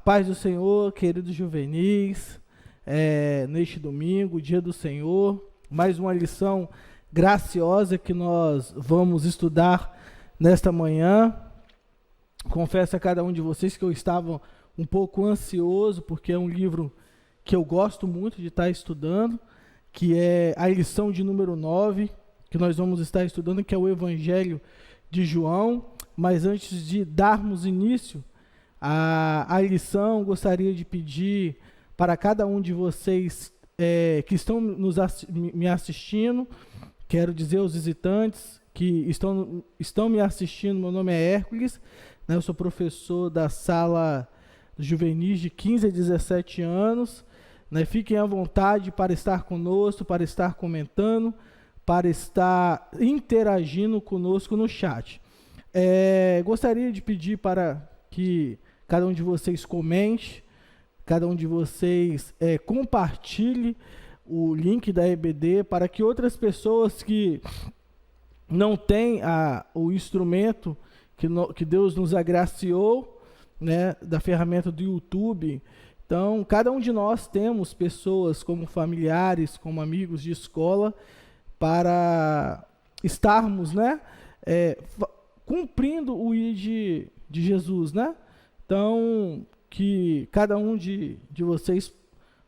paz do Senhor, queridos juvenis, neste domingo, dia do Senhor, mais uma lição graciosa que nós vamos estudar nesta manhã. Confesso a cada um de vocês que eu estava um pouco ansioso, porque é um livro que eu gosto muito de estar estudando, que é a lição de número 9, que nós vamos estar estudando, que é o Evangelho de João. Mas antes de darmos início a lição, gostaria de pedir para cada um de vocês que estão me assistindo, quero dizer aos visitantes que estão me assistindo, meu nome é Hércules, né, eu sou professor da sala juvenis de 15 a 17 anos, né, fiquem à vontade para estar conosco, para estar comentando, para estar interagindo conosco no chat. Gostaria de pedir para que cada um de vocês comente, cada um de vocês compartilhe o link da EBD para que outras pessoas que não têm o instrumento que Deus nos agraciou, né, da ferramenta do YouTube. Então, cada um de nós temos pessoas como familiares, como amigos de escola, para estarmos, né, cumprindo o ID de Jesus, né? Então, que cada um de vocês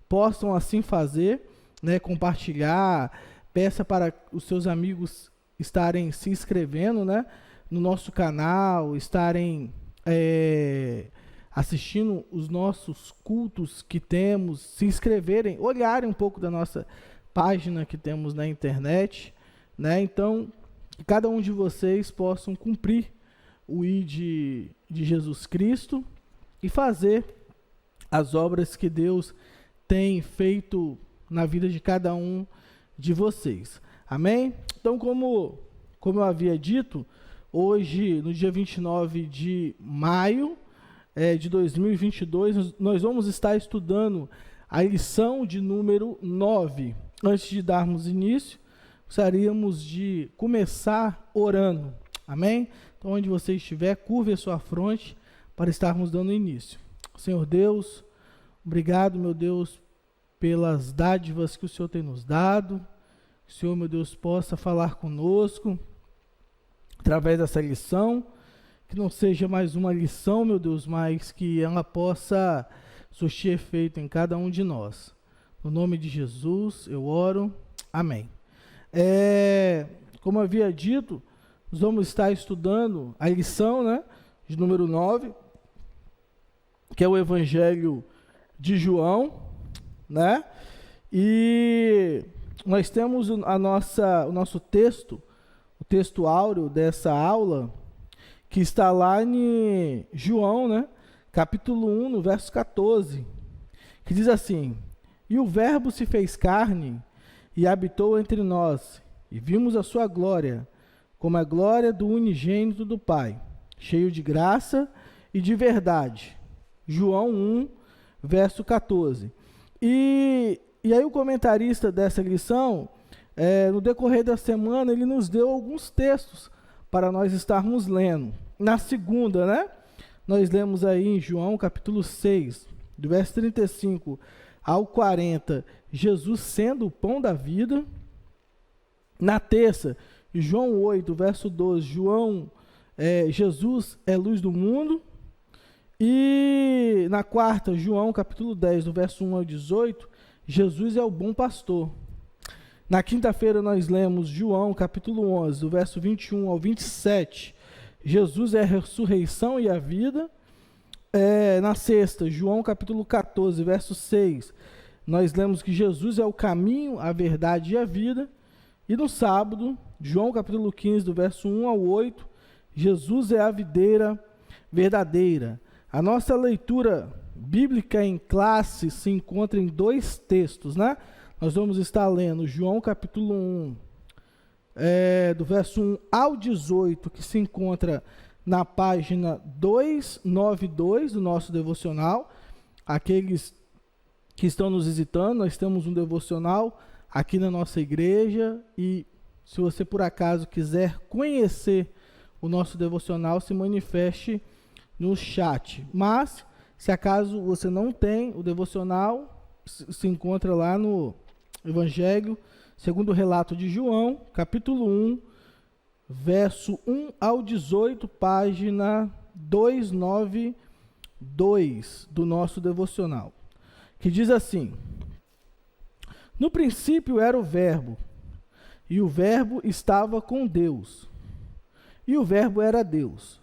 possam assim fazer, né? Compartilhar, peça para os seus amigos estarem se inscrevendo, né? No nosso canal, estarem assistindo os nossos cultos que temos, se inscreverem, olharem um pouco da nossa página que temos na internet, né? Então, que cada um de vocês possam cumprir o ID de Jesus Cristo e fazer as obras que Deus tem feito na vida de cada um de vocês. Amém? Então, como eu havia dito, hoje, no dia 29 de maio de 2022, nós vamos estar estudando a lição de número 9. Antes de darmos início, gostaríamos de começar orando, amém? Então, onde você estiver, curve a sua fronte para estarmos dando início. Senhor Deus, obrigado, meu Deus, pelas dádivas que o Senhor tem nos dado. Que o Senhor, meu Deus, possa falar conosco através dessa lição, que não seja mais uma lição, meu Deus, mas que ela possa surtir efeito em cada um de nós. No nome de Jesus, eu oro. Amém. Como havia dito, nós vamos estar estudando a lição, né, de número 9, que é o Evangelho de João, né? E nós temos o nosso texto, o texto áureo dessa aula, que está lá em João, né, capítulo 1, no verso 14, que diz assim: "E o Verbo se fez carne e habitou entre nós, e vimos a sua glória, como a glória do unigênito do Pai, cheio de graça e de verdade." João 1, verso 14. E aí o comentarista dessa lição, no decorrer da semana, ele nos deu alguns textos para nós estarmos lendo. Na segunda, né, nós lemos aí em João capítulo 6, do verso 35 ao 40, Jesus sendo o pão da vida. Na terça, João 8, verso 12, Jesus é luz do mundo. E na quarta, João capítulo 10, do verso 1 ao 18, Jesus é o bom pastor. Na quinta-feira nós lemos João capítulo 11, do verso 21 ao 27, Jesus é a ressurreição e a vida. Na sexta, João capítulo 14, verso 6, nós lemos que Jesus é o caminho, a verdade e a vida. E no sábado, João capítulo 15, do verso 1 ao 8, Jesus é a videira verdadeira. A nossa leitura bíblica em classe se encontra em dois textos, né? Nós vamos estar lendo João capítulo 1, do verso 1 ao 18, que se encontra na página 292 do nosso devocional. Aqueles que estão nos visitando, nós temos um devocional aqui na nossa igreja, e se você por acaso quiser conhecer o nosso devocional, se manifeste no chat. Mas, Se acaso você não tem o devocional, se encontra lá no Evangelho, segundo o relato de João, capítulo 1, verso 1 ao 18, página 292 do nosso devocional, que diz assim: no princípio era o Verbo, e o Verbo estava com Deus, e o Verbo era Deus.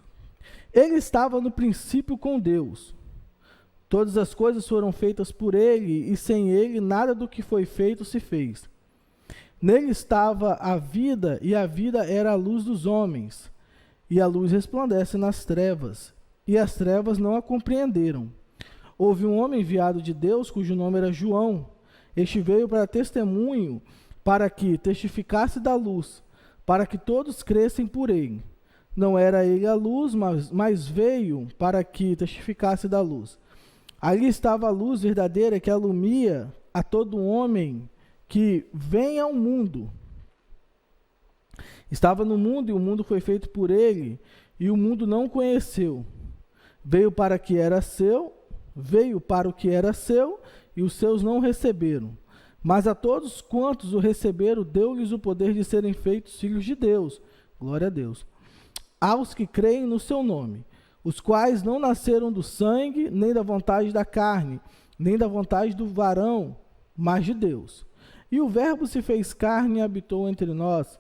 Ele estava no princípio com Deus. Todas as coisas foram feitas por ele, e sem ele nada do que foi feito se fez. Nele estava a vida, e a vida era a luz dos homens. E a luz resplandece nas trevas, e as trevas não a compreenderam. Houve um homem enviado de Deus, cujo nome era João. Este veio para testemunho, para que testificasse da luz, para que todos crescem por ele. Não era ele a luz, mas veio para que testificasse da luz. Ali estava a luz verdadeira que alumia a todo homem que vem ao mundo. Estava no mundo e o mundo foi feito por ele, e o mundo não o conheceu. Veio para o que era seu, e os seus não o receberam. Mas a todos quantos o receberam, deu-lhes o poder de serem feitos filhos de Deus. Glória a Deus. Aos que creem no seu nome, os quais não nasceram do sangue, nem da vontade da carne, nem da vontade do varão, mas de Deus. E o Verbo se fez carne e habitou entre nós,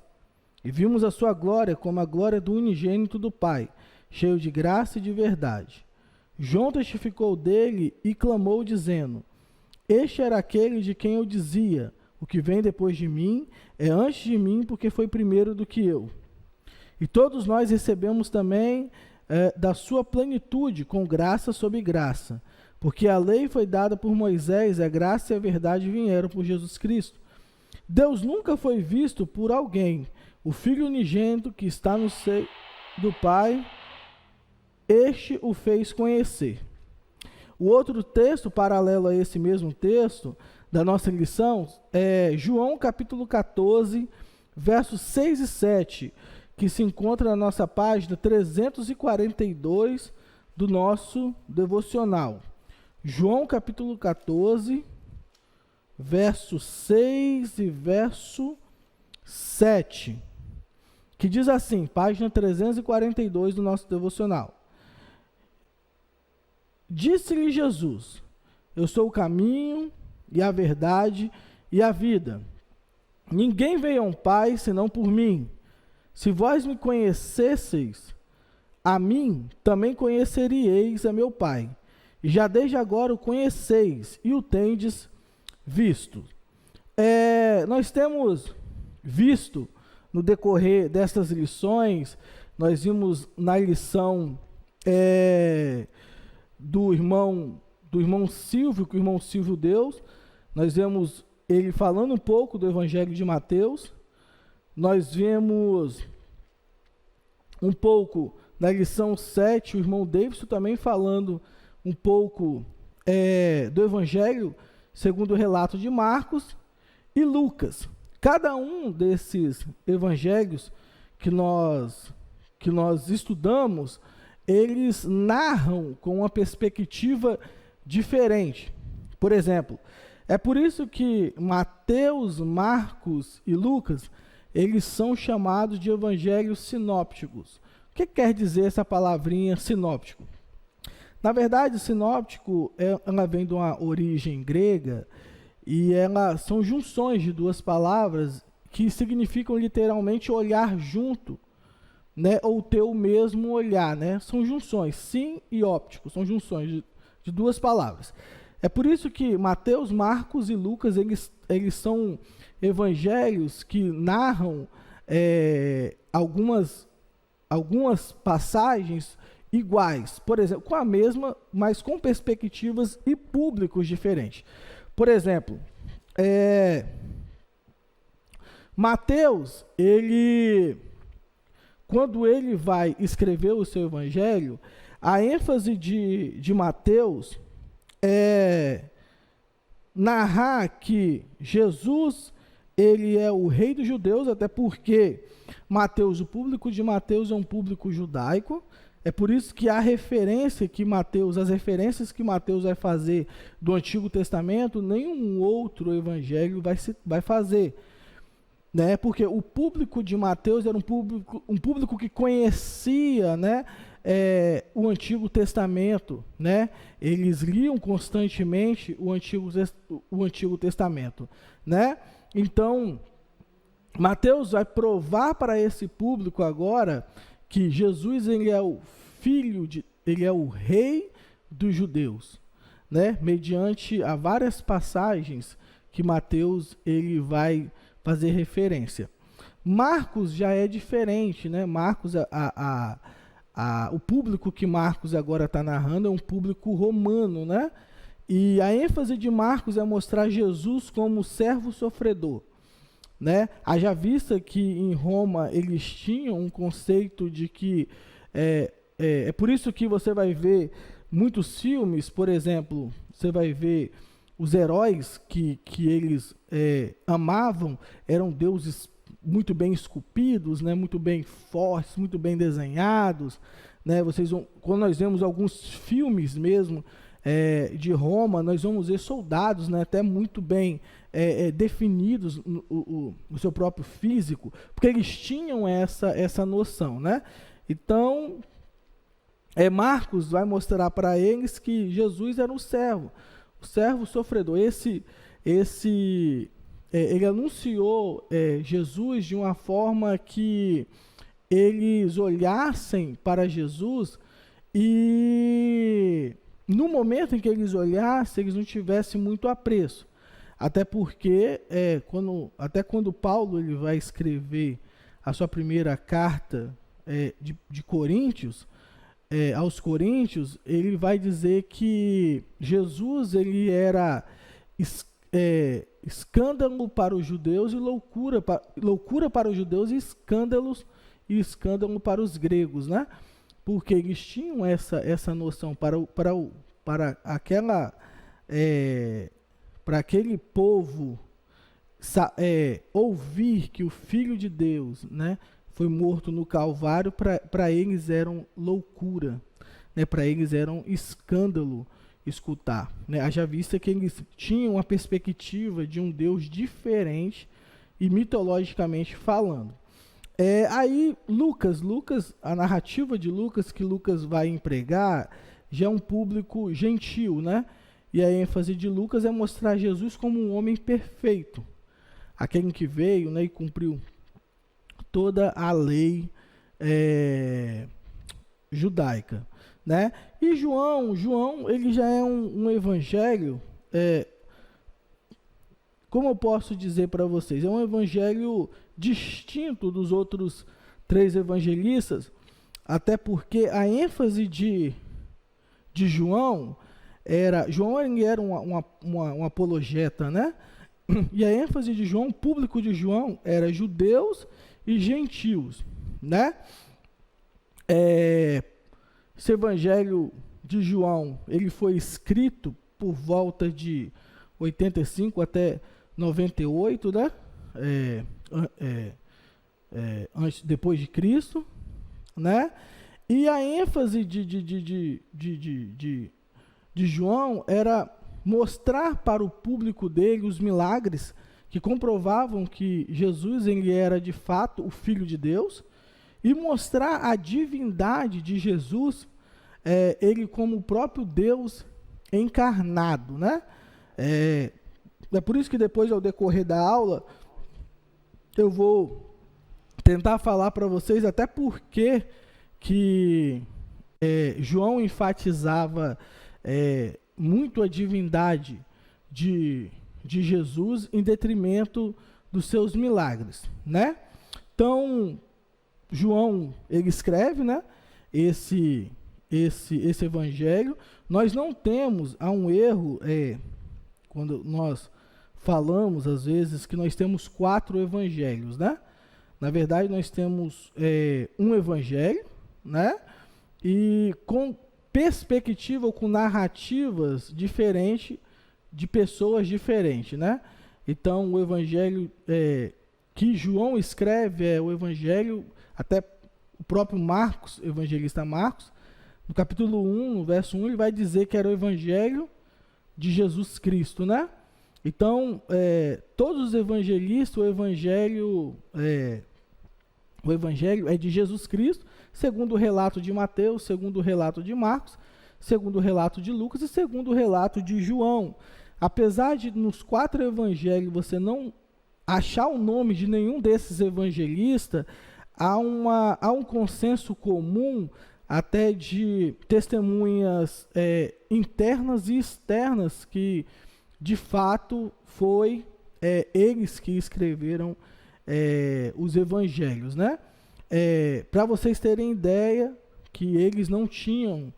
e vimos a sua glória como a glória do unigênito do Pai, cheio de graça e de verdade. João testificou dele e clamou, dizendo: este era aquele de quem eu dizia: o que vem depois de mim é antes de mim, porque foi primeiro do que eu. E todos nós recebemos também da sua plenitude, com graça sobre graça. Porque a lei foi dada por Moisés, a graça e a verdade vieram por Jesus Cristo. Deus nunca foi visto por alguém. O Filho unigênito que está no seio do Pai, este o fez conhecer. O outro texto, paralelo a esse mesmo texto, da nossa lição, é João capítulo 14, versos 6 e 7, que se encontra na nossa página 342 do nosso devocional. João capítulo 14, verso 6 e verso 7, que diz assim, página 342 do nosso devocional. Disse-lhe Jesus: eu sou o caminho e a verdade e a vida. Ninguém veio ao Pai senão por mim. Se vós me conhecesseis, a mim também conheceríeis a meu Pai. E já desde agora o conheceis e o tendes visto. Nós temos visto no decorrer destas lições, nós vimos na lição do irmão Silvio, que o irmão Silvio deu, nós vemos ele falando um pouco do Evangelho de Mateus, nós vemos um pouco na lição 7, o irmão Davidson também falando um pouco do Evangelho segundo o relato de Marcos e Lucas. Cada um desses evangelhos que nós estudamos, eles narram com uma perspectiva diferente. Por exemplo, é por isso que Mateus, Marcos e Lucas, eles são chamados de evangelhos sinópticos. O que quer dizer essa palavrinha sinóptico? Na verdade, sinóptico, ela vem de uma origem grega e são junções de duas palavras que significam literalmente olhar junto, né, ou ter o mesmo olhar, né? São junções, sim e óptico, são junções de duas palavras. É por isso que Mateus, Marcos e Lucas, eles são evangelhos que narram algumas passagens iguais, por exemplo, com a mesma, mas com perspectivas e públicos diferentes. Por exemplo, Mateus, quando ele vai escrever o seu evangelho, a ênfase de Mateus é narrar que Jesus, ele é o rei dos judeus, até porque o público de Mateus é um público judaico, É por isso que as referências que Mateus vai fazer do Antigo Testamento, nenhum outro evangelho vai fazer. Né? Porque o público de Mateus era um público que conhecia, né, o Antigo Testamento. Né? Eles liam constantemente o Antigo Testamento. Né? Então, Mateus vai provar para esse público agora que Jesus ele é ele é o rei dos judeus, né? Mediante a várias passagens que Mateus ele vai fazer referência. Marcos já é diferente, né? Marcos, o público que Marcos agora está narrando é um público romano, né? E a ênfase de Marcos é mostrar Jesus como servo sofredor. Né? Haja vista que em Roma eles tinham um conceito de que é por isso que você vai ver muitos filmes, por exemplo, você vai ver os heróis que eles amavam, eram deuses muito bem esculpidos, né? Muito bem fortes, muito bem desenhados. Né? Quando nós vemos alguns filmes mesmo de Roma, nós vamos ver soldados, né? Até muito bem definidos no seu próprio físico, porque eles tinham essa noção, né? Então, Marcos vai mostrar para eles que Jesus era o servo sofredor. Ele anunciou Jesus de uma forma que eles olhassem para Jesus e, no momento em que eles olhassem, eles não tivessem muito apreço. Até porque, quando Paulo ele vai escrever a sua primeira carta de Coríntios, aos Coríntios, ele vai dizer que Jesus ele era escândalo para os judeus e loucura para os judeus e escândalo para os gregos, né? Porque eles tinham essa noção para aquele povo ouvir que o Filho de Deus, né, foi morto no Calvário, para eles eram loucura, né, para eles eram escândalo escutar. Né, haja vista que eles tinham uma perspectiva de um Deus diferente e mitologicamente falando. Aí Lucas, a narrativa de Lucas que Lucas vai empregar já é um público gentil, né? E a ênfase de Lucas é mostrar Jesus como um homem perfeito, aquele que veio, né, e cumpriu toda a lei judaica, né? E João ele já é um evangelho, como eu posso dizer para vocês, é um evangelho distinto dos outros 3 evangelistas, até porque a ênfase de João era um apologeta, né? E a ênfase de João, o público de João era judeus e gentios, né? Esse evangelho de João, ele foi escrito por volta de 85 até 98, né? Depois de Cristo, né? E a ênfase de João era mostrar para o público dele os milagres que comprovavam que Jesus ele era de fato o Filho de Deus, e mostrar a divindade de Jesus, ele como o próprio Deus encarnado, né? É por isso que depois, ao decorrer da aula, eu vou tentar falar para vocês até porque que João enfatizava muito a divindade de Jesus em detrimento dos seus milagres, né? Então, João, ele escreve, né, esse evangelho. Nós não temos, há um erro, quando nós falamos, às vezes, que nós temos 4 evangelhos, né? Na verdade, nós temos um evangelho, né? E com perspectiva ou com narrativas diferentes de pessoas diferentes, né? Então, o evangelho que João escreve é o evangelho, até o próprio Marcos, evangelista Marcos, no capítulo 1, no verso 1, ele vai dizer que era o evangelho de Jesus Cristo, né? Então, todos os evangelistas, o evangelho é de Jesus Cristo, segundo o relato de Mateus, segundo o relato de Marcos, segundo o relato de Lucas e segundo o relato de João. Apesar de nos 4 evangelhos você não achar o nome de nenhum desses evangelistas, há um consenso comum até de testemunhas internas e externas que, de fato, foi eles que escreveram os evangelhos, né? Para vocês terem ideia que eles não tinham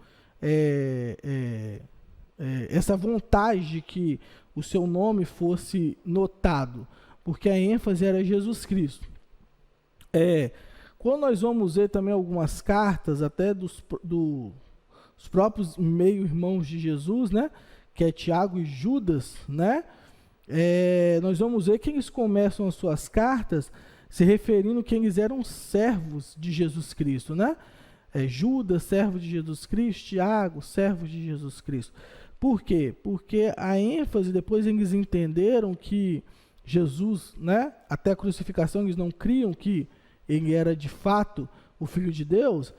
essa vontade de que o seu nome fosse notado, porque a ênfase era Jesus Cristo. Quando nós vamos ver também algumas cartas, até dos próprios meio-irmãos de Jesus, né, que é Tiago e Judas, né, nós vamos ver que eles começam as suas cartas se referindo que eles eram servos de Jesus Cristo, né? Judas, servo de Jesus Cristo, Tiago, servo de Jesus Cristo. Por quê? Porque a ênfase, depois eles entenderam que Jesus, né, até a crucificação, eles não criam que ele era de fato o Filho de Deus.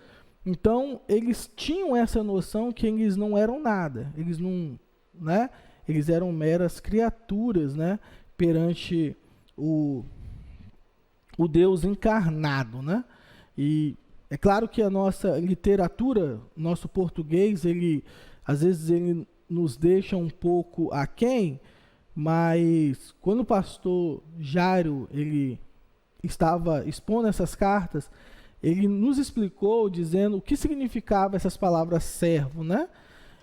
Então, eles tinham essa noção que eles não eram nada. Eles não, né, eles eram meras criaturas, né, perante o Deus encarnado, né? E é claro que a nossa literatura, nosso português, às vezes ele nos deixa um pouco aquém, mas quando o pastor Jairo ele estava expondo essas cartas, ele nos explicou dizendo o que significava essas palavras servo, né?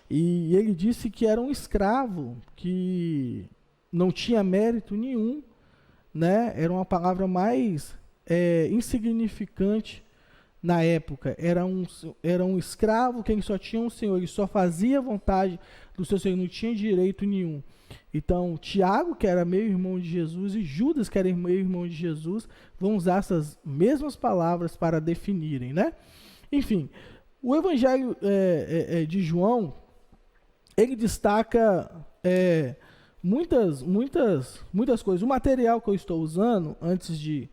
E ele disse que era um escravo, que não tinha mérito nenhum, né? Era uma palavra mais insignificante na época. Era um escravo que ele só tinha um senhor, ele só fazia a vontade do seu senhor, não tinha direito nenhum. Então, Tiago, que era meio-irmão de Jesus, e Judas, que era meio-irmão de Jesus, vão usar essas mesmas palavras para definirem, né? Enfim, o Evangelho de João, ele destaca muitas coisas. O material que eu estou usando, antes de...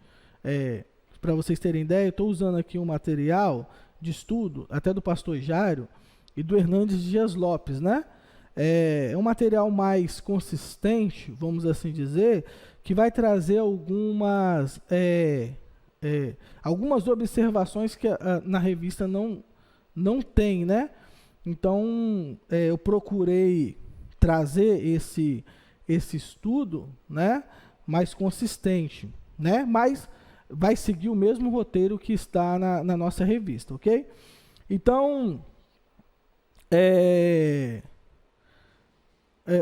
para vocês terem ideia, eu estou usando aqui um material de estudo, até do pastor Jairo e do Hernandes Dias Lopes, né? É um material mais consistente, vamos assim dizer, que vai trazer algumas observações que na revista não tem, né? Então, eu procurei trazer esse estudo, né, mais consistente, né? Mas vai seguir o mesmo roteiro que está na nossa revista, ok? Então,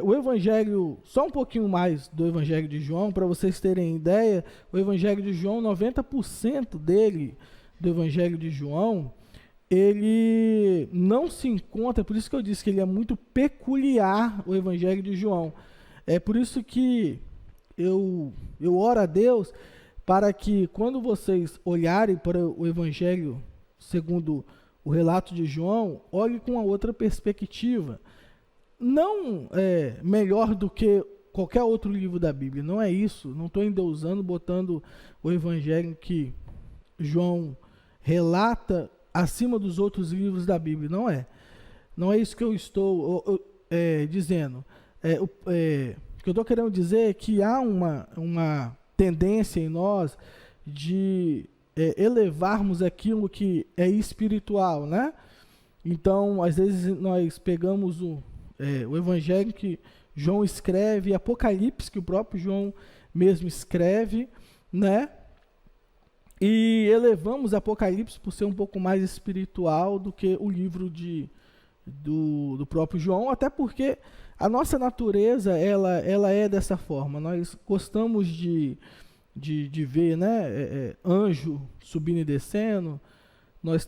o Evangelho, só um pouquinho mais do Evangelho de João, para vocês terem ideia, o Evangelho de João, 90% dele, do Evangelho de João, ele não se encontra, por isso que eu disse que ele é muito peculiar, o Evangelho de João. É por isso que eu oro a Deus para que, quando vocês olharem para o Evangelho segundo o relato de João, olhem com uma outra perspectiva. Não melhor do que qualquer outro livro da Bíblia, não é isso. Não estou endeusando, botando o Evangelho que João relata acima dos outros livros da Bíblia, não é. Não é isso que eu estou dizendo. O que eu estou querendo dizer é que há uma tendência em nós de elevarmos aquilo que é espiritual, né? Então, às vezes nós pegamos o Evangelho que João escreve, Apocalipse que o próprio João mesmo escreve, né? E elevamos Apocalipse por ser um pouco mais espiritual do que o livro do próprio João, até porque a nossa natureza ela é dessa forma. Nós gostamos de ver, né, anjo subindo e descendo. Nós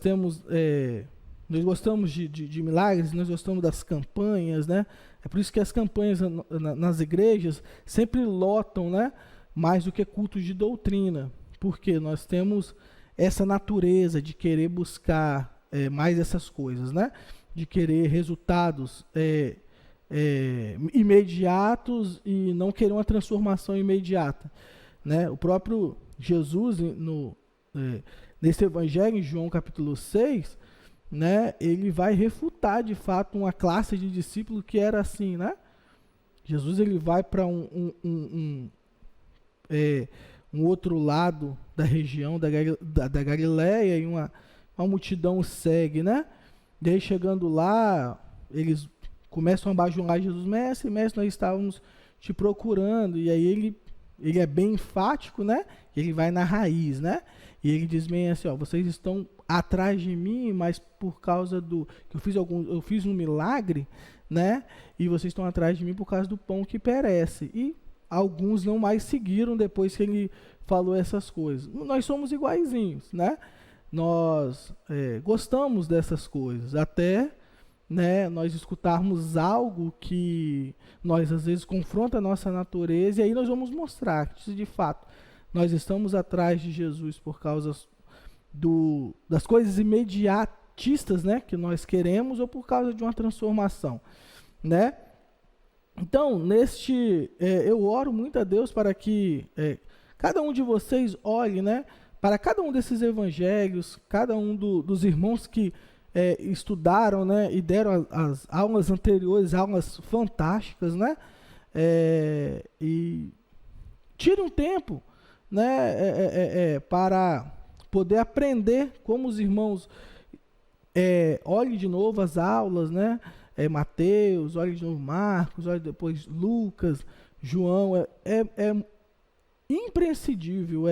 gostamos de milagres, nós gostamos das campanhas, né? É por isso que as campanhas nas igrejas sempre lotam, né, mais do que cultos de doutrina, porque nós temos essa natureza de querer buscar mais essas coisas, né? De querer resultados imediatos e não querer uma transformação imediata, né? O próprio Jesus, nesse evangelho, em João capítulo 6, né, ele vai refutar de fato uma classe de discípulos que era assim, né? Jesus ele vai para um outro lado da região da Galileia e uma multidão o segue, né? E aí chegando lá, eles começam a bajular Jesus: mestre, nós estávamos te procurando. E aí ele é bem enfático, né? Ele vai na raiz, né? E ele diz bem assim: ó, vocês estão atrás de mim, mas por causa do que eu fiz um milagre, né? E vocês estão atrás de mim por causa do pão que perece. E alguns não mais seguiram depois que ele falou essas coisas. Nós somos iguaizinhos, né? Nós gostamos dessas coisas, até, né, nós escutarmos algo que nós às vezes confronta a nossa natureza, e aí nós vamos mostrar que de fato nós estamos atrás de Jesus por causa das coisas imediatistas, né, que nós queremos, ou por causa de uma transformação, né? Então, eu oro muito a Deus para que cada um de vocês olhe, né, para cada um desses evangelhos, cada um dos irmãos que estudaram, né, e deram as aulas anteriores, aulas fantásticas, né, e tire um tempo, né, para poder aprender como os irmãos, olhe de novo as aulas, né, Mateus, olhe de novo Marcos, olhe depois Lucas, João, é imprescindível,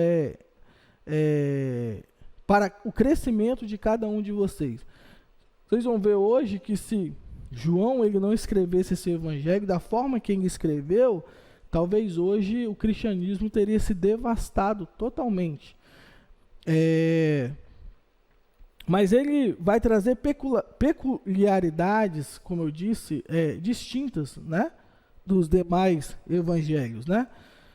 para o crescimento de cada um de vocês. Vocês vão ver hoje que se João ele não escrevesse esse evangelho da forma que ele escreveu, talvez hoje o cristianismo teria se devastado totalmente. Mas ele vai trazer peculiaridades, como eu disse, distintas, né, dos demais evangelhos, né?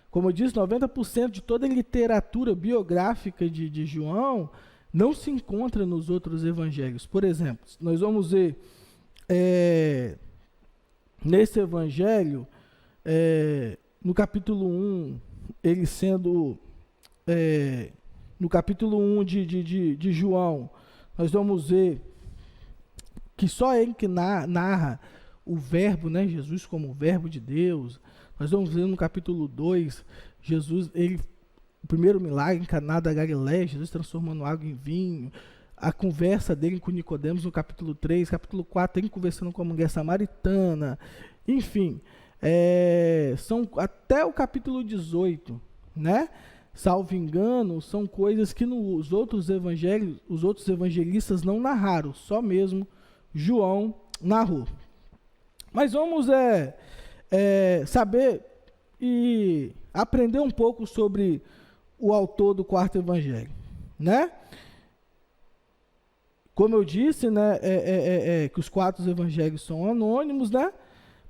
Como eu disse, 90% de toda a literatura biográfica de João não se encontra nos outros evangelhos. Por exemplo, nós vamos ver nesse evangelho, no capítulo 1, ele sendo, no capítulo 1 de João, nós vamos ver que só ele que narra o verbo, né, Jesus como o verbo de Deus. Nós vamos ver no capítulo 2, Jesus, o primeiro milagre em Caná da Galileia, Jesus transformando água em vinho, a conversa dele com Nicodemos no capítulo 3, capítulo 4, ele conversando com a mulher samaritana, enfim, são até o capítulo 18, né? Salvo engano, são coisas que nos outros evangelhos, os outros evangelistas não narraram, só mesmo João narrou. Mas vamos saber e aprender um pouco sobre o autor do quarto evangelho, né? Como eu disse, né, que os quatro evangelhos são anônimos, né?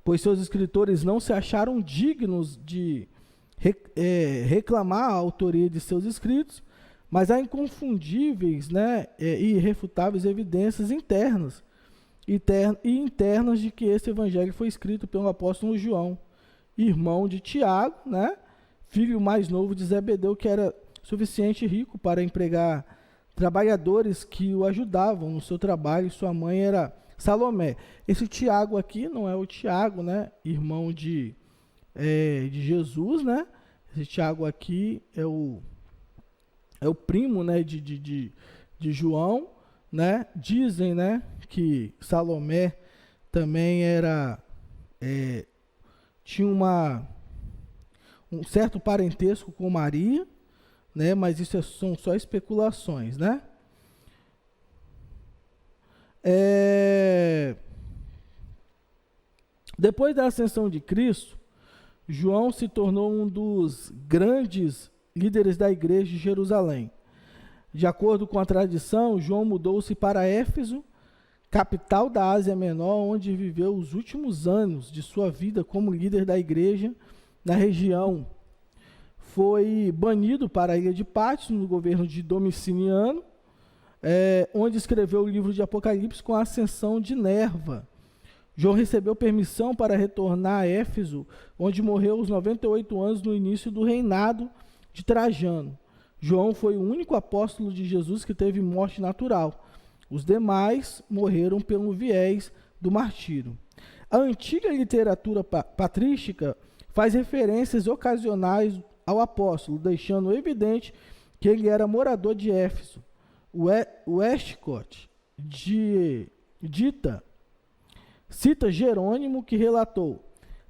Pois seus escritores não se acharam dignos de reclamar a autoria de seus escritos, mas há inconfundíveis, né, e irrefutáveis evidências internas e internas de que esse evangelho foi escrito pelo apóstolo João, irmão de Tiago, né, filho mais novo de Zebedeu, que era suficiente rico para empregar trabalhadores que o ajudavam no seu trabalho. Sua mãe era Salomé. Esse Tiago aqui não é o Tiago, né, irmão de Jesus, né? Esse Tiago aqui é o primo, né, de João, né? Dizem, né, que Salomé também tinha um certo parentesco com Maria, né? Mas isso são só especulações, né? Depois da ascensão de Cristo, João se tornou um dos grandes líderes da igreja de Jerusalém. De acordo com a tradição, João mudou-se para Éfeso, capital da Ásia Menor, onde viveu os últimos anos de sua vida como líder da igreja na região. foi banido para a ilha de Patmos, no governo de Domiciano, onde escreveu o livro de Apocalipse com a ascensão de Nerva. João recebeu permissão para retornar a Éfeso, onde morreu aos 98 anos no início do reinado de Trajano. João foi o único apóstolo de Jesus que teve morte natural. Os demais morreram pelo viés do martírio. A antiga literatura patrística faz referências ocasionais ao apóstolo, deixando evidente que ele era morador de Éfeso. Westcott cita Jerônimo, que relatou: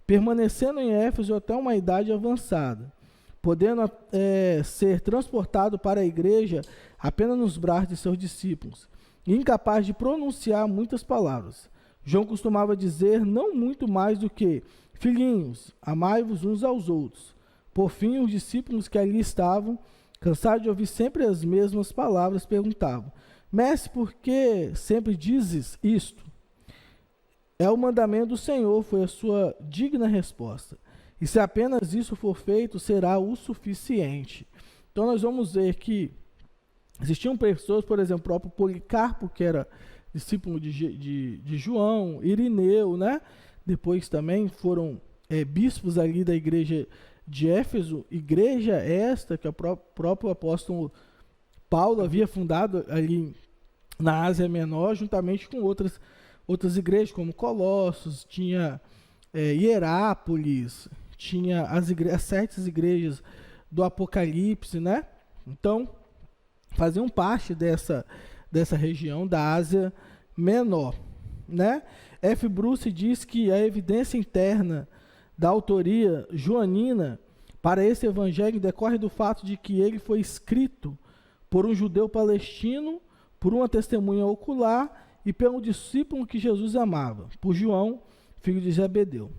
permanecendo em Éfeso até uma idade avançada, podendo ser transportado para a igreja apenas nos braços de seus discípulos, e incapaz de pronunciar muitas palavras. João costumava dizer não muito mais do que: filhinhos, amai-vos uns aos outros. Por fim, os discípulos que ali estavam, cansados de ouvir sempre as mesmas palavras, perguntavam: Mestre, por que sempre dizes isto? É o mandamento do Senhor, foi a sua digna resposta. E se apenas isso for feito, será o suficiente. Então nós vamos ver que existiam pessoas, por exemplo, o próprio Policarpo, que era discípulo de João, Irineu, né? Depois também foram bispos ali da igreja de Éfeso, igreja esta que o próprio apóstolo Paulo havia fundado ali na Ásia Menor, juntamente com outras igrejas, como Colossos, tinha Hierápolis, tinha as 7 igrejas do Apocalipse, né? Então, faziam parte dessa região da Ásia Menor, né? F. Bruce diz que a evidência interna da autoria joanina para esse evangelho decorre do fato de que ele foi escrito por um judeu palestino, por uma testemunha ocular e pelo discípulo que Jesus amava, por João, filho de Zebedeu.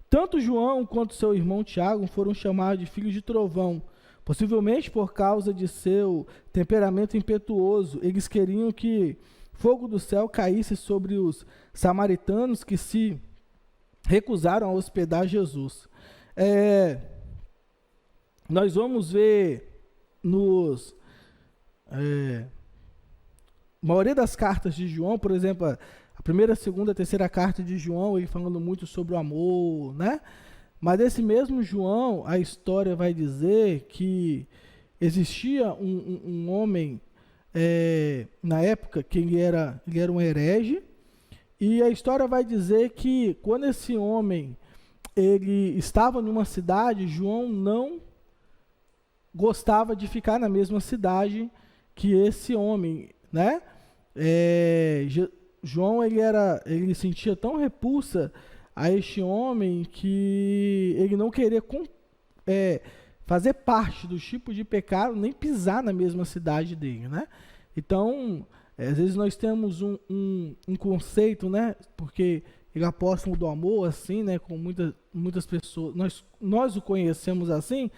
Tanto João quanto seu irmão Tiago foram chamados de filhos de trovão, possivelmente por causa de seu temperamento impetuoso. Eles queriam que fogo do céu caísse sobre os samaritanos que se recusaram a hospedar Jesus. Nós vamos ver a maioria das cartas de João, por exemplo, a primeira, a segunda, a terceira carta de João, ele falando muito sobre o amor, né? Mas esse mesmo João, a história vai dizer que existia um homem na época que ele era um herege, e a história vai dizer que quando esse homem ele estava numa cidade, João não gostava de ficar na mesma cidade que esse homem, né? João ele sentia tão repulsa a este homem que ele não queria fazer parte do tipo de pecado, nem pisar na mesma cidade dele, né? Então, às vezes nós temos um conceito, né? Porque ele é apóstolo do amor, assim, né? Com muitas pessoas, nós o conhecemos assim,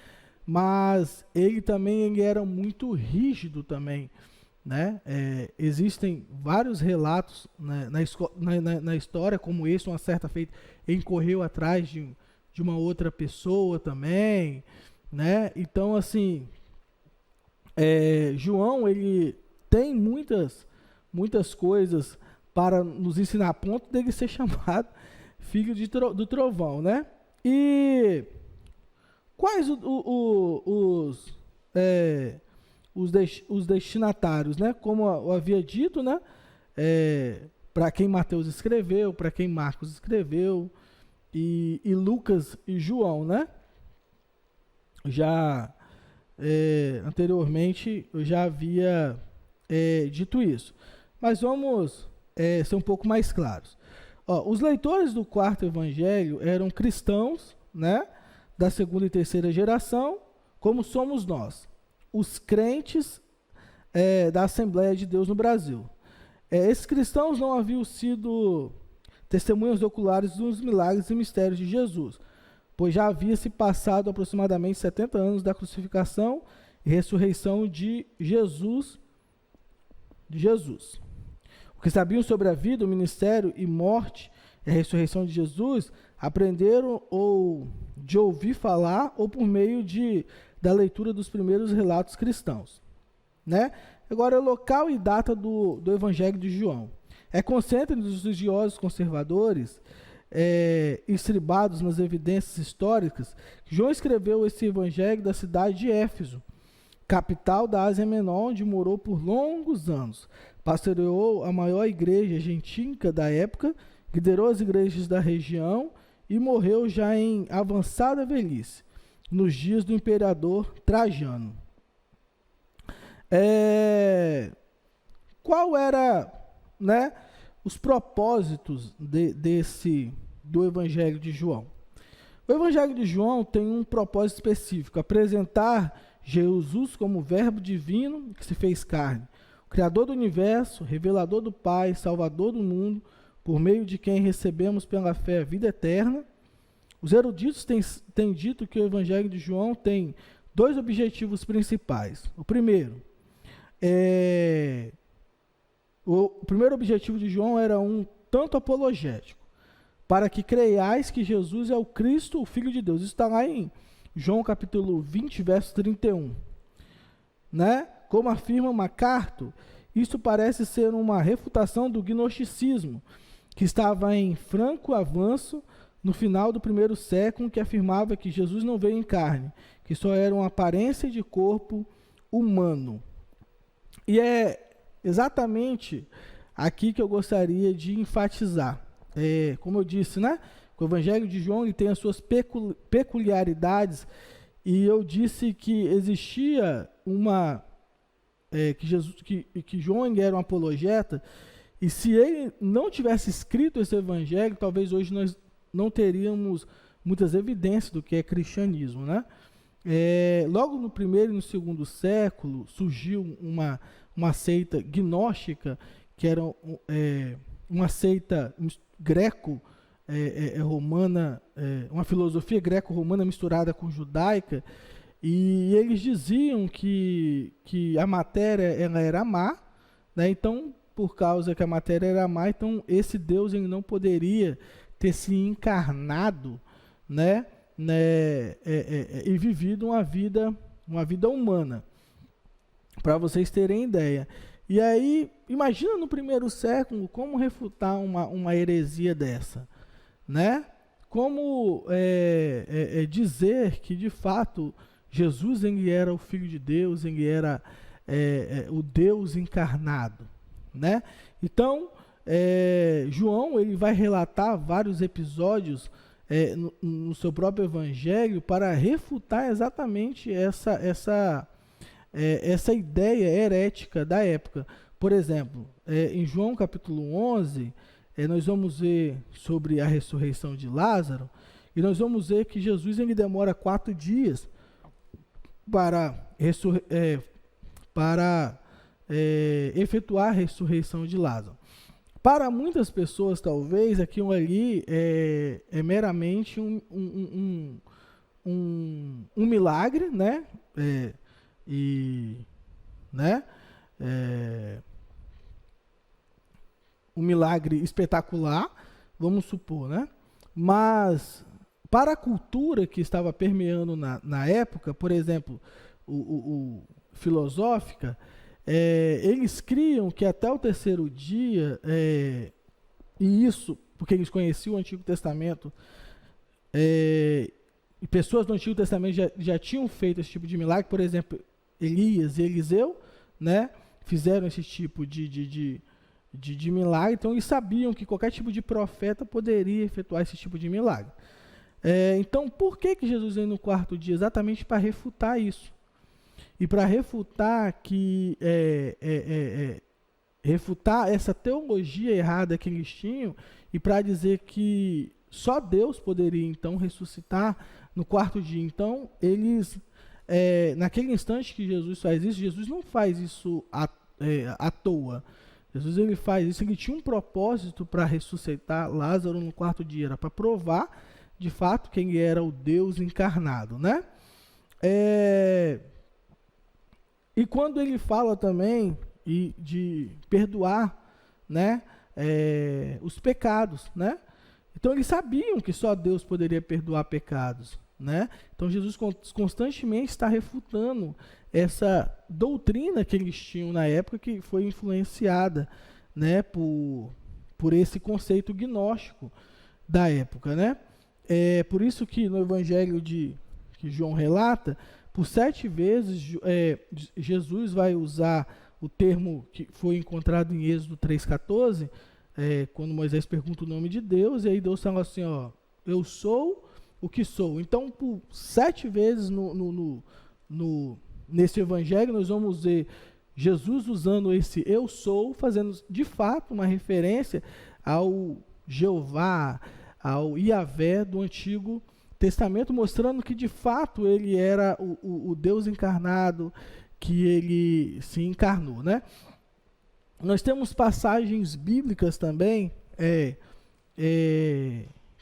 mas ele era muito rígido também, né? Existem vários relatos, né, na história como esse. Uma certa feita ele correu atrás de uma outra pessoa também, né? Então, assim, João ele tem muitas coisas para nos ensinar, a ponto dele ser chamado filho do trovão, né? E quais os destinatários, né? Como eu havia dito, né? Para quem Mateus escreveu, para quem Marcos escreveu, e Lucas e João, né? Já anteriormente eu já havia dito isso, mas vamos ser um pouco mais claros. Os leitores do quarto evangelho eram cristãos, né? Da segunda e terceira geração, como somos nós, os crentes da Assembleia de Deus no Brasil. Esses cristãos não haviam sido testemunhas oculares dos milagres e mistérios de Jesus, pois já havia se passado aproximadamente 70 anos da crucificação e ressurreição de Jesus. O que sabiam sobre a vida, o ministério e morte e a ressurreição de Jesus aprenderam ou de ouvir falar ou por meio da leitura dos primeiros relatos cristãos, né? Agora, local e data do Evangelho de João. É consenso entre os estudiosos conservadores, estribados nas evidências históricas, que João escreveu esse Evangelho da cidade de Éfeso, capital da Ásia Menor, onde morou por longos anos. Pastoreou a maior igreja gentílica da época, liderou as igrejas da região e morreu já em avançada velhice, nos dias do imperador Trajano. Qual era, né, os propósitos do Evangelho de João? O Evangelho de João tem um propósito específico: apresentar Jesus como verbo divino que se fez carne, o Criador do universo, revelador do Pai, Salvador do mundo, por meio de quem recebemos pela fé a vida eterna. Os eruditos têm dito que o Evangelho de João tem dois objetivos principais. O primeiro objetivo de João era um tanto apologético, para que creiais que Jesus é o Cristo, o Filho de Deus. Isso está lá em João capítulo 20, verso 31. Né? Como afirma MacArthur, isso parece ser uma refutação do gnosticismo, que estava em franco avanço no final do primeiro século, que afirmava que Jesus não veio em carne, que só era uma aparência de corpo humano. E é exatamente aqui que eu gostaria de enfatizar. Como eu disse, né? O Evangelho de João ele tem as suas peculiaridades, e eu disse que existia que João era um apologeta, e se ele não tivesse escrito esse Evangelho, talvez hoje nós não teríamos muitas evidências do que é cristianismo, né? Logo no primeiro e no segundo século surgiu uma seita gnóstica, que era uma seita greco-romana, uma filosofia greco-romana misturada com judaica, e eles diziam que a matéria ela era má, né? Então, por causa que a matéria era má, então esse Deus ele não poderia ter se encarnado, né? E vivido uma vida humana, para vocês terem ideia. E aí, imagina no primeiro século como refutar uma heresia dessa, né? Como dizer que de fato Jesus ele era o Filho de Deus, ele era o Deus encarnado, né? Então, João ele vai relatar vários episódios no seu próprio Evangelho para refutar exatamente essa ideia herética da época. Por exemplo, em João capítulo 11, nós vamos ver sobre a ressurreição de Lázaro, e nós vamos ver que Jesus ele demora 4 dias para efetuar a ressurreição de Lázaro. Para muitas pessoas, talvez, aquilo ali é meramente um milagre, né? Um milagre espetacular, vamos supor, né? Mas para a cultura que estava permeando na época, por exemplo, filosófica, eles criam que até o terceiro dia, e isso porque eles conheciam o Antigo Testamento, e pessoas do Antigo Testamento já tinham feito esse tipo de milagre. Por exemplo, Elias e Eliseu, né, fizeram esse tipo de milagre. Então eles sabiam que qualquer tipo de profeta poderia efetuar esse tipo de milagre. Então, por que Jesus veio no 4º dia? Exatamente para refutar isso. E para refutar refutar essa teologia errada que eles tinham, e para dizer que só Deus poderia então ressuscitar no 4º dia. Então, eles, naquele instante que Jesus faz isso, Jesus não faz isso à toa. Jesus ele faz isso, ele tinha um propósito para ressuscitar Lázaro no 4º dia, era para provar de fato quem era o Deus encarnado, né? E quando ele fala também de perdoar, né, os pecados, né? Então eles sabiam que só Deus poderia perdoar pecados, né? Então Jesus constantemente está refutando essa doutrina que eles tinham na época, que foi influenciada, né, por esse conceito gnóstico da época, né? É por isso que no Evangelho que João relata, por 7 vezes Jesus vai usar o termo que foi encontrado em Êxodo 3,14, quando Moisés pergunta o nome de Deus, e aí Deus fala assim, ó, eu sou o que sou. Então, por 7 vezes nesse Evangelho, nós vamos ver Jesus usando esse eu sou, fazendo de fato uma referência ao Jeová, ao Yahvé do Antigo Testamento, mostrando que de fato ele era o Deus encarnado, que ele se encarnou, né? Nós temos passagens bíblicas também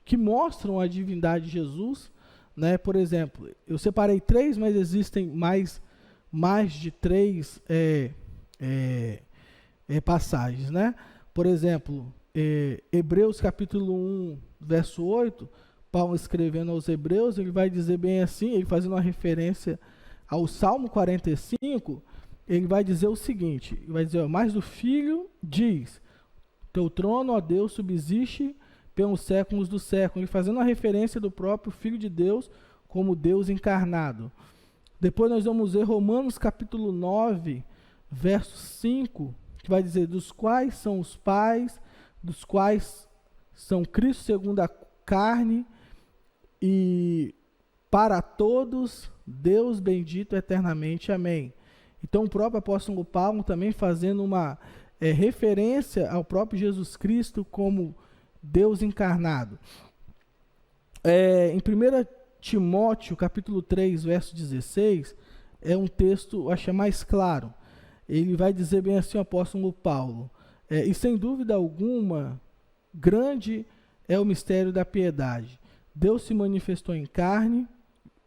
que mostram a divindade de Jesus, né? Por exemplo, eu separei 3, mas existem mais de 3 passagens, né? Por exemplo, Hebreus capítulo 1, verso 8, Paulo escrevendo aos Hebreus, ele vai dizer bem assim, ele fazendo uma referência ao Salmo 45, ele vai dizer o seguinte, ele vai dizer, ó, mas o Filho diz, teu trono, ó Deus, subsiste pelos séculos dos séculos, ele fazendo a referência do próprio Filho de Deus como Deus encarnado. Depois nós vamos ver Romanos capítulo 9, verso 5, que vai dizer, dos quais são os pais, dos quais são Cristo segundo a carne, e para todos, Deus bendito eternamente. Amém. Então, o próprio apóstolo Paulo também fazendo uma referência ao próprio Jesus Cristo como Deus encarnado. Em 1 Timóteo, capítulo 3, verso 16, é um texto, acho, mais claro. Ele vai dizer bem assim, o apóstolo Paulo, e sem dúvida alguma, grande é o mistério da piedade. Deus se manifestou em carne,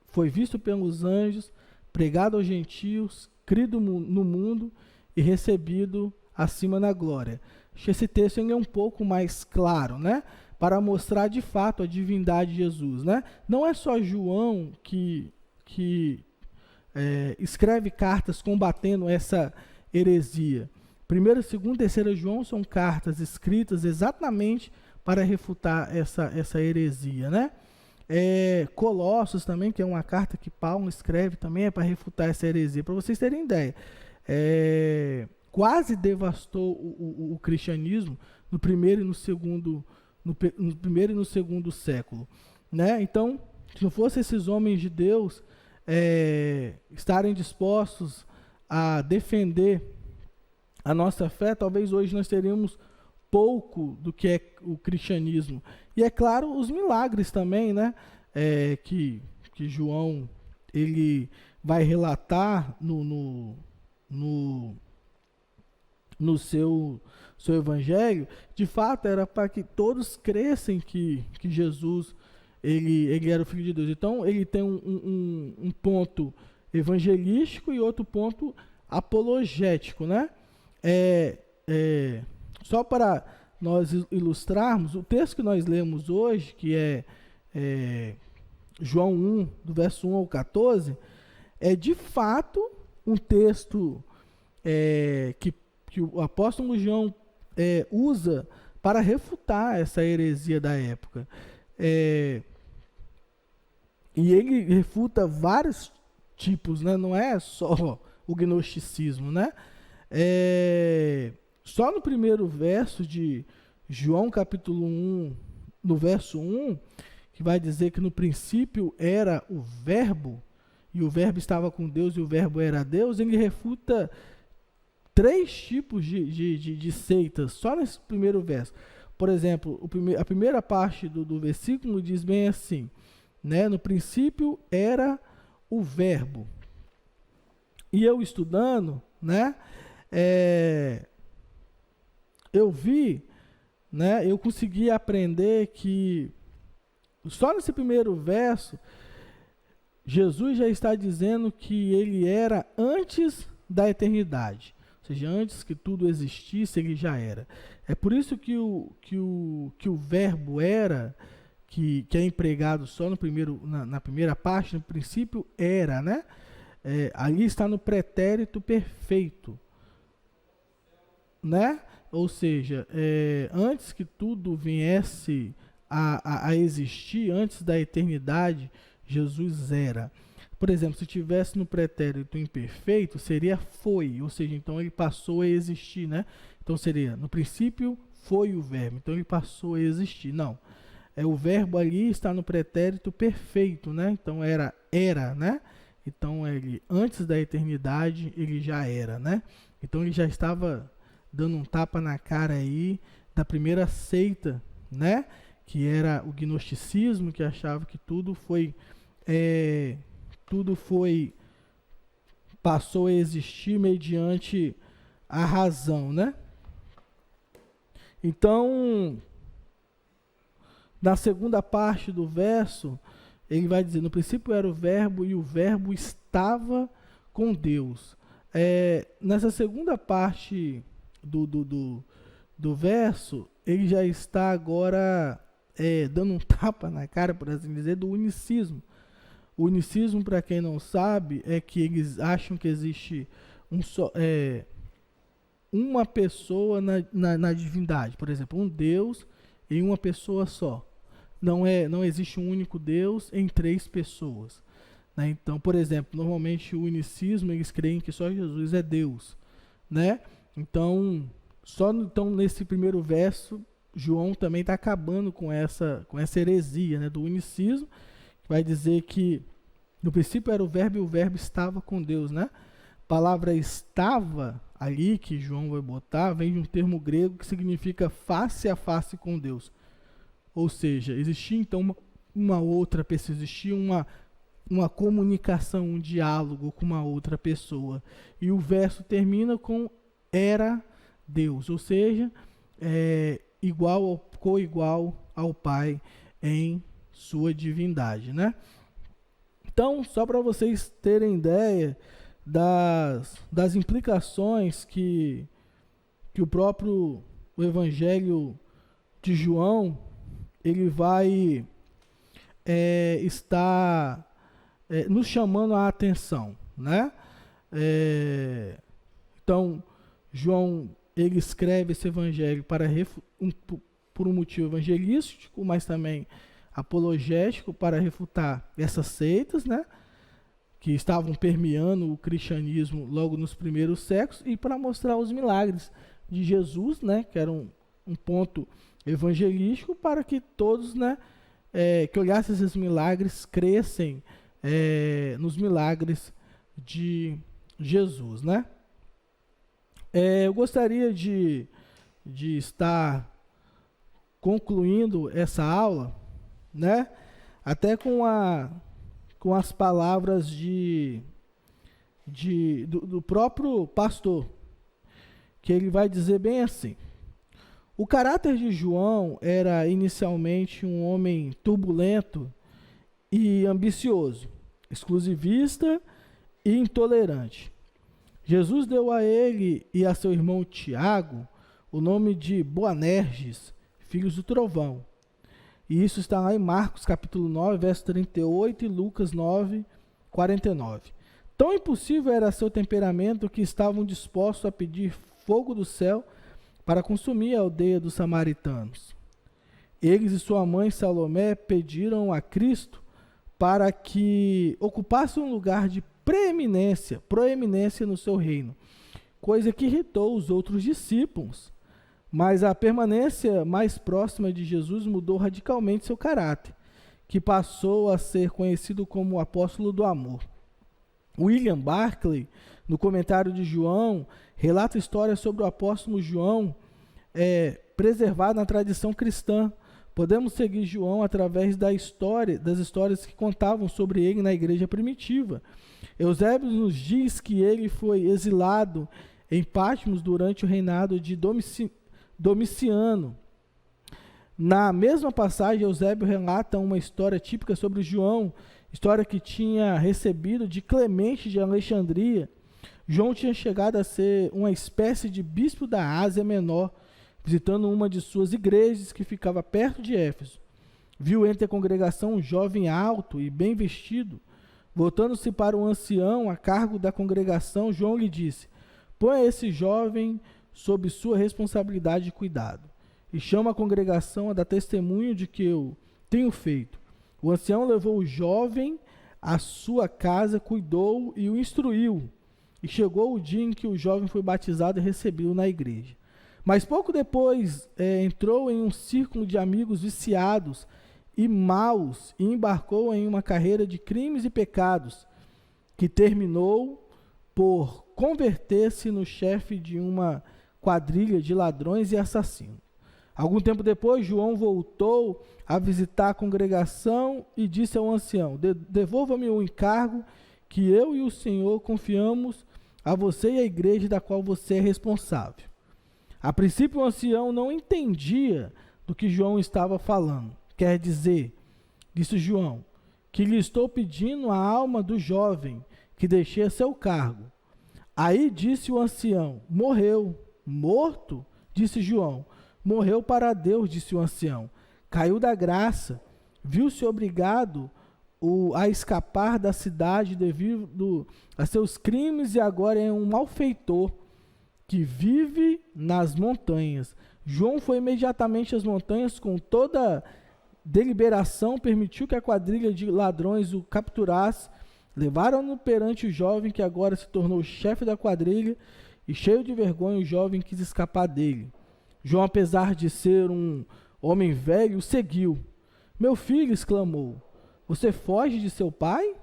foi visto pelos anjos, pregado aos gentios, crido no mundo e recebido acima na glória. Acho que esse texto ainda é um pouco mais claro, né? Para mostrar de fato a divindade de Jesus, né? Não é só João que escreve cartas combatendo essa heresia. 1ª, 2ª e 3ª João são cartas escritas exatamente para refutar essa heresia, né? Colossos também, que é uma carta que Paulo escreve também, é para refutar essa heresia. Para vocês terem ideia, quase devastou o cristianismo no primeiro e no segundo século, né? Então, se não fossem esses homens de Deus estarem dispostos a defender a nossa fé, talvez hoje nós teríamos pouco do que é o cristianismo. E é claro, os milagres também, né? Que João ele vai relatar no seu evangelho. De fato, era para que todos crescem que Jesus ele era o Filho de Deus. Então, ele tem um ponto evangelístico e outro ponto apologético, né? Só para nós ilustrarmos, o texto que nós lemos hoje, que é João 1, do verso 1 ao 14, é de fato um texto que o apóstolo João usa para refutar essa heresia da época. E ele refuta vários tipos, né? Não é só o gnosticismo, né? Só no primeiro verso de João capítulo 1, no verso 1, que vai dizer que no princípio era o verbo, e o verbo estava com Deus e o verbo era Deus, ele refuta 3 tipos de seitas, só nesse primeiro verso. Por exemplo, a primeira parte do versículo diz bem assim, né? No princípio era o verbo. E eu estudando, né? Eu vi, né? Eu consegui aprender que só nesse primeiro verso, Jesus já está dizendo que ele era antes da eternidade. Ou seja, antes que tudo existisse, ele já era. É por isso que o verbo era, que é empregado só na primeira parte, no princípio era, né? Ali está no pretérito perfeito, né? Ou seja, antes que tudo viesse a existir, antes da eternidade, Jesus era. Por exemplo, se tivesse no pretérito imperfeito, seria foi, ou seja, então ele passou a existir, né? Então seria, no princípio foi o verbo, então ele passou a existir. Não, o verbo ali está no pretérito perfeito, né? Então era, né? Então ele, antes da eternidade, ele já era, né? Então ele já estava dando um tapa na cara aí da primeira seita, né? Que era o gnosticismo, que achava que passou a existir mediante a razão, né? Então, na segunda parte do verso, ele vai dizer, no princípio era o verbo e o verbo estava com Deus. Nessa segunda parte do verso, ele já está agora dando um tapa na cara, por assim dizer, do unicismo. O unicismo, para quem não sabe, é que eles acham que existe uma pessoa na divindade. Por exemplo, um Deus em uma pessoa só. Não existe um único Deus em três pessoas, né? Então, por exemplo, normalmente o unicismo, eles creem que só Jesus é Deus, né? Então, nesse primeiro verso, João também está acabando com essa heresia, né, do unicismo, que vai dizer que no princípio era o verbo e o verbo estava com Deus, né? A palavra estava ali, que João vai botar, vem de um termo grego que significa face a face com Deus. Ou seja, existia então uma outra pessoa, existia uma comunicação, um diálogo com uma outra pessoa. E o verso termina com era Deus, ou seja, coigual ao Pai em sua divindade, né? Então, só para vocês terem ideia das implicações que o próprio Evangelho de João, ele vai estar nos chamando a atenção, né? Então, João, ele escreve esse evangelho por um motivo evangelístico, mas também apologético, para refutar essas seitas, né, que estavam permeando o cristianismo logo nos primeiros séculos, e para mostrar os milagres de Jesus, né, que era um ponto evangelístico, para que todos, né, que olhassem esses milagres, crescem nos milagres de Jesus, né? Eu gostaria de estar concluindo essa aula, né? Até com as palavras do próprio pastor, que ele vai dizer bem assim: o caráter de João era inicialmente um homem turbulento e ambicioso, exclusivista e intolerante. Jesus deu a ele e a seu irmão Tiago o nome de Boanerges, filhos do trovão. E isso está lá em Marcos capítulo 9, verso 38 e Lucas 9, 49. Tão impossível era seu temperamento que estavam dispostos a pedir fogo do céu para consumir a aldeia dos samaritanos. Eles e sua mãe Salomé pediram a Cristo para que ocupasse um lugar de proeminência no seu reino, coisa que irritou os outros discípulos. Mas a permanência mais próxima de Jesus mudou radicalmente seu caráter, que passou a ser conhecido como o apóstolo do amor. William Barclay, no comentário de João, relata histórias sobre o apóstolo João, preservado na tradição cristã. Podemos seguir João através das histórias que contavam sobre ele na igreja primitiva. Eusébio nos diz que ele foi exilado em Patmos durante o reinado de Domiciano. Na mesma passagem, Eusébio relata uma história típica sobre João, história que tinha recebido de Clemente de Alexandria, João tinha chegado a ser uma espécie de bispo da Ásia Menor, visitando uma de suas igrejas que ficava perto de Éfeso. Viu entre a congregação um jovem alto e bem vestido. Voltando-se para o ancião a cargo da congregação, João lhe disse: ponha esse jovem sob sua responsabilidade e cuidado, e chama a congregação a dar testemunho de que eu tenho feito. O ancião levou o jovem à sua casa, cuidou e o instruiu. E chegou o dia em que o jovem foi batizado e recebido na igreja. Mas pouco depois entrou em um círculo de amigos viciados e maus e embarcou em uma carreira de crimes e pecados, que terminou por converter-se no chefe de uma quadrilha de ladrões e assassinos. Algum tempo depois, João voltou a visitar a congregação e disse ao ancião: devolva-me o encargo que eu e o Senhor confiamos a você e à igreja da qual você é responsável. A princípio, o ancião não entendia do que João estava falando. Quer dizer, disse João, que lhe estou pedindo a alma do jovem que deixei a seu cargo. Aí disse o ancião: morreu. Morto? Disse João. Morreu para Deus, disse o ancião. Caiu da graça, viu-se obrigado a escapar da cidade devido a seus crimes e agora é um malfeitor que vive nas montanhas. João foi imediatamente às montanhas com toda deliberação, permitiu que a quadrilha de ladrões o capturasse, levaram-no perante o jovem que agora se tornou chefe da quadrilha e cheio de vergonha o jovem quis escapar dele. João, apesar de ser um homem velho, o seguiu. Meu filho, exclamou, você foge de seu pai?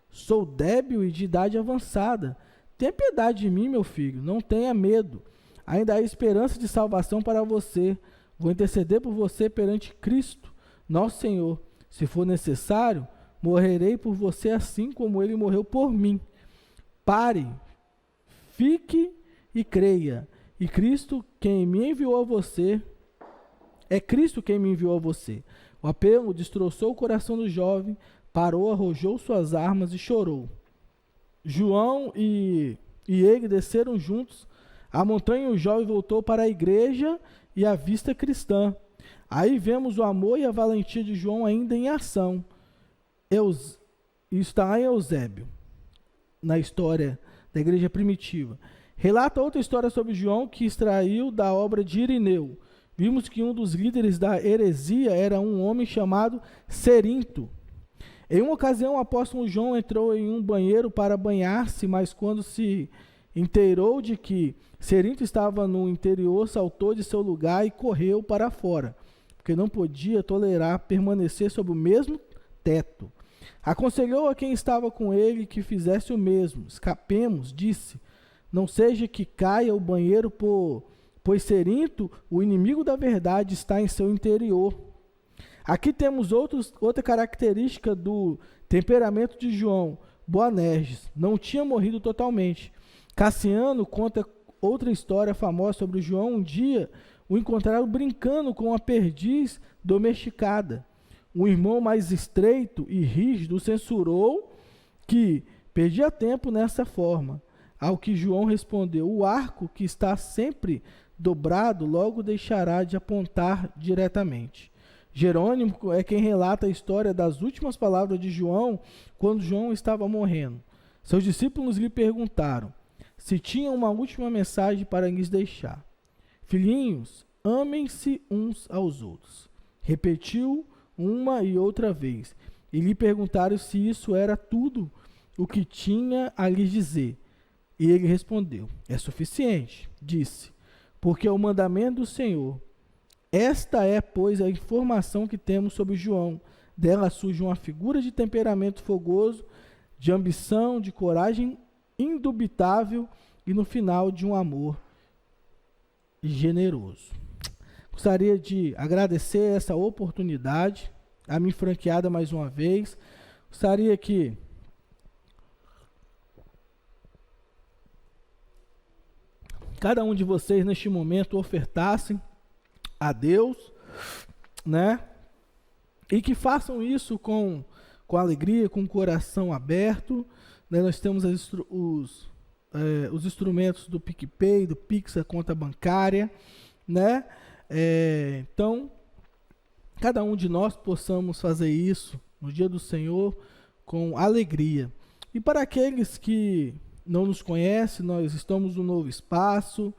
Sou débil e de idade avançada. Tenha piedade de mim, meu filho, não tenha medo. Ainda há esperança de salvação para você. Vou interceder por você perante Cristo, nosso Senhor. Se for necessário, morrerei por você assim como ele morreu por mim. Pare, fique e creia. E Cristo quem me enviou a você, é Cristo quem me enviou a você. O apelo destroçou o coração do jovem, parou, arrojou suas armas e chorou. João e ele desceram juntos a montanha e o jovem voltou para a igreja e a vista cristã. Aí vemos o amor e a valentia de João ainda em ação. Está em Eusébio, na história da igreja primitiva. Relata outra história sobre João que extraiu da obra de Irineu. Vimos que um dos líderes da heresia era um homem chamado Cerinto. Em uma ocasião, o apóstolo João entrou em um banheiro para banhar-se, mas quando se inteirou de que Cerinto estava no interior, saltou de seu lugar e correu para fora, porque não podia tolerar permanecer sob o mesmo teto. Aconselhou a quem estava com ele que fizesse o mesmo. Escapemos, disse, não seja que caia o banheiro, pois Cerinto, o inimigo da verdade, está em seu interior. Aqui temos outra característica do temperamento de João. Boanerges não tinha morrido totalmente. Cassiano conta outra história famosa sobre João. Um dia o encontraram brincando com uma perdiz domesticada. Um irmão mais estreito e rígido censurou que perdia tempo nessa forma. Ao que João respondeu: o arco que está sempre dobrado logo deixará de apontar diretamente. Jerônimo é quem relata a história das últimas palavras de João quando João estava morrendo. Seus discípulos lhe perguntaram se tinha uma última mensagem para lhes deixar. Filhinhos, amem-se uns aos outros. Repetiu uma e outra vez. E lhe perguntaram se isso era tudo o que tinha a lhes dizer. E ele respondeu: é suficiente, disse, porque é o mandamento do Senhor. Esta é, pois, a informação que temos sobre João. Dela surge uma figura de temperamento fogoso, de ambição, de coragem indubitável e, no final, de um amor generoso. Gostaria de agradecer essa oportunidade, a mim franqueada mais uma vez. Gostaria que cada um de vocês, neste momento, ofertassem a Deus, né? E que façam isso com alegria, com o coração aberto, né? Nós temos os instrumentos do PicPay, do Pix, a conta bancária, né? Então, cada um de nós possamos fazer isso no dia do Senhor com alegria. E para aqueles que não nos conhecem, nós estamos no Novo Espaço,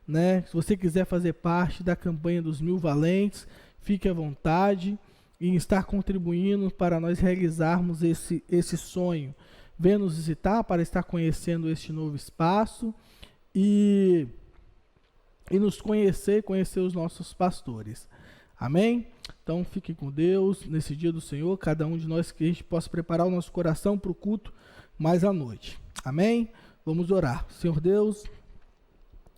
né? Se você quiser fazer parte da campanha dos 1000 valentes, fique à vontade em estar contribuindo para nós realizarmos esse sonho. Venha nos visitar para estar conhecendo este novo espaço e nos conhecer os nossos pastores. Amém? Então fique com Deus nesse dia do Senhor, cada um de nós, que a gente possa preparar o nosso coração para o culto mais à noite. Amém? Vamos orar. Senhor Deus,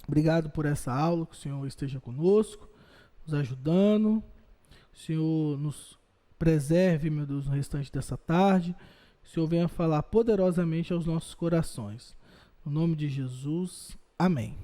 obrigado por essa aula, que o Senhor esteja conosco, nos ajudando. O Senhor nos preserve, meu Deus, no restante dessa tarde. O Senhor venha falar poderosamente aos nossos corações. No nome de Jesus, amém.